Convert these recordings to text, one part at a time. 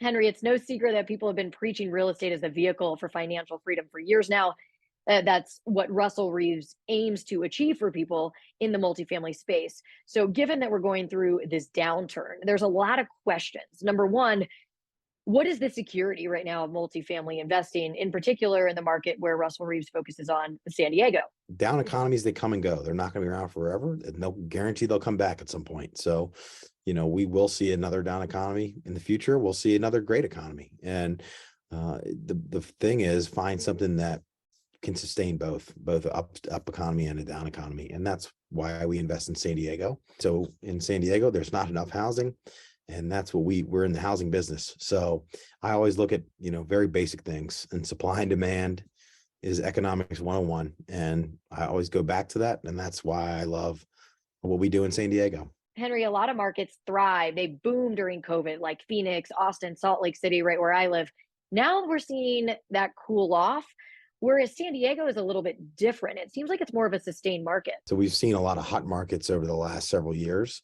Henry, it's no secret that people have been preaching real estate as a vehicle for financial freedom for years now. That's what Russell Reeves aims to achieve for people in the multifamily space. So, given that we're going through this downturn, there's a lot of questions. Number one, what is the security right now of multifamily investing, in particular in the market where Russell Reeves focuses on San Diego? Down economies, they come and go. They're not going to be around forever, and they'll guarantee they'll come back at some point. So, we will see another down economy in the future. We'll see another great economy. And the thing is, find something that can sustain both up economy and a down economy. And that's why we invest in San Diego. So in San Diego, there's not enough housing. And that's what we're in the housing business. So I always look at, very basic things, and supply and demand is economics 101. And I always go back to that. And that's why I love what we do in San Diego. Henry, a lot of markets thrive. They boom during COVID, like Phoenix, Austin, Salt Lake City, right where I live. Now we're seeing that cool off, whereas San Diego is a little bit different. It seems like it's more of a sustained market. So we've seen a lot of hot markets over the last several years.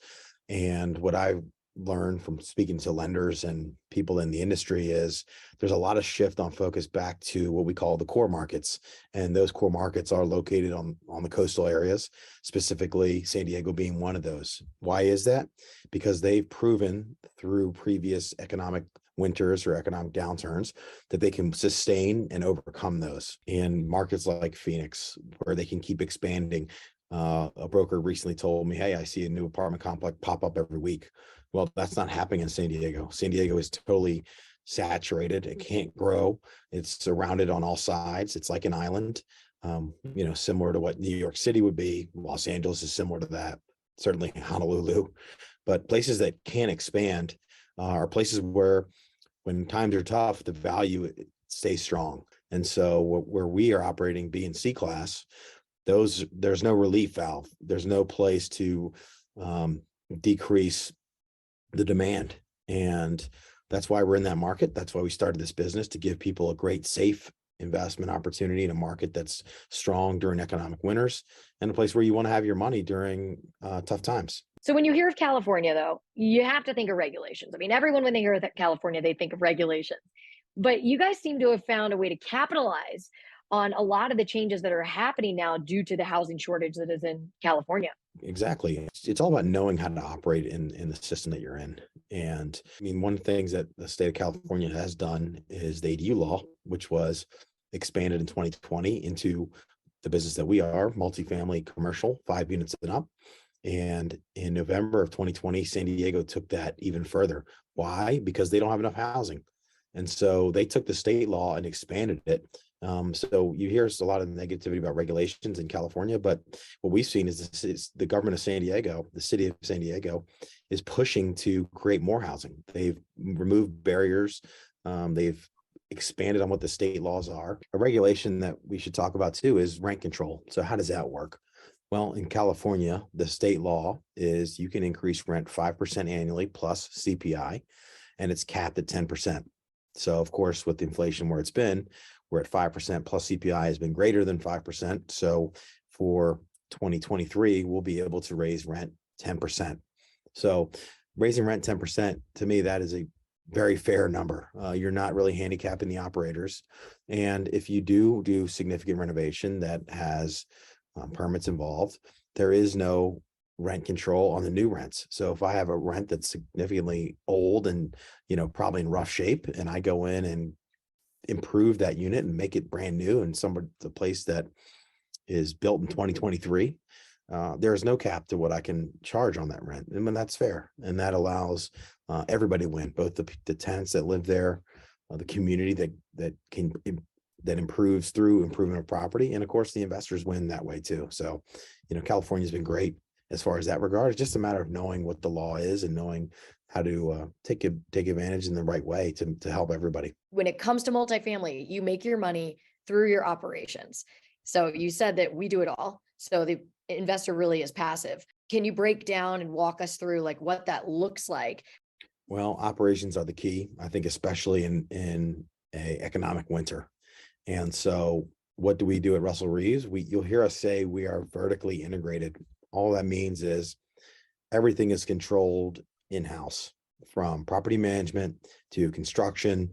And what I've learned from speaking to lenders and people in the industry is there's a lot of shift on focus back to what we call the core markets. And those core markets are located on the coastal areas, specifically San Diego being one of those. Why is that? Because they've proven through previous economic winters or economic downturns that they can sustain and overcome those. In markets like Phoenix, where they can keep expanding. A broker recently told me, hey, I see a new apartment complex pop up every week. Well, that's not happening in San Diego. San Diego is totally saturated. It can't grow. It's surrounded on all sides. It's like an island, similar to what New York City would be. Los Angeles is similar to that, certainly Honolulu. But places that can't expand are places where when times are tough, the value stays strong. And so where we are operating B and C class, there's no relief valve. There's no place to decrease the demand. And that's why we're in that market. That's why we started this business, to give people a great, safe investment opportunity in a market that's strong during economic winters, and a place where you want to have your money during tough times. So when you hear of California, though, you have to think of regulations. I mean, everyone, when they hear of California, they think of regulations. But you guys seem to have found a way to capitalize on a lot of the changes that are happening now due to the housing shortage that is in California. Exactly. It's all about knowing how to operate in the system that you're in. And I mean, one of the things that the state of California has done is the ADU law, which was expanded in 2020 into the business that we are, multifamily commercial, 5 units and up. And in November of 2020, San Diego took that even further. Why? Because they don't have enough housing. And so they took the state law and expanded it. So you hear a lot of negativity about regulations in California, but what we've seen is the government of San Diego, the city of San Diego, is pushing to create more housing. They've removed barriers. They've expanded on what the state laws are. A regulation that we should talk about too is rent control. So how does that work? Well, in California, the state law is you can increase rent 5% annually plus CPI, and it's capped at 10%. So of course, with inflation where it's been, we're at 5% plus CPI has been greater than 5%. So for 2023, we'll be able to raise rent 10%. So raising rent 10%, to me, that is a very fair number. You're not really handicapping the operators. And if you do significant renovation that has permits involved, there is no rent control on the new rents. So if I have a rent that's significantly old and, probably in rough shape, and I go in and improve that unit and make it brand new in the place that is built in 2023, there is no cap to what I can charge on that rent. And that's fair. And that allows everybody to win, both the tenants that live there, the community that improves through improvement of property. And of course, the investors win that way too. So, California's been great as far as that regard. It's just a matter of knowing what the law is and knowing how to take advantage in the right way to help everybody. When it comes to multifamily, you make your money through your operations. So you said that we do it all. So the investor really is passive. Can you break down and walk us through like what that looks like? Well, operations are the key, I think, especially in a economic winter. And so what do we do at Russell Reeves? You'll hear us say we are vertically integrated. All that means is everything is controlled in-house. from property management to construction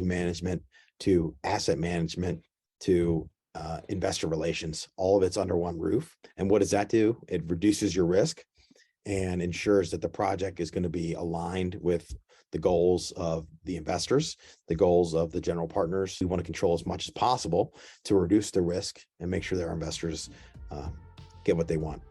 management to asset management to investor relations. All of it's under one roof. And what does that do? It reduces your risk and ensures that the project is going to be aligned with the goals of the investors, the goals of the general partners. We want to control as much as possible to reduce the risk and make sure that our investors get what they want.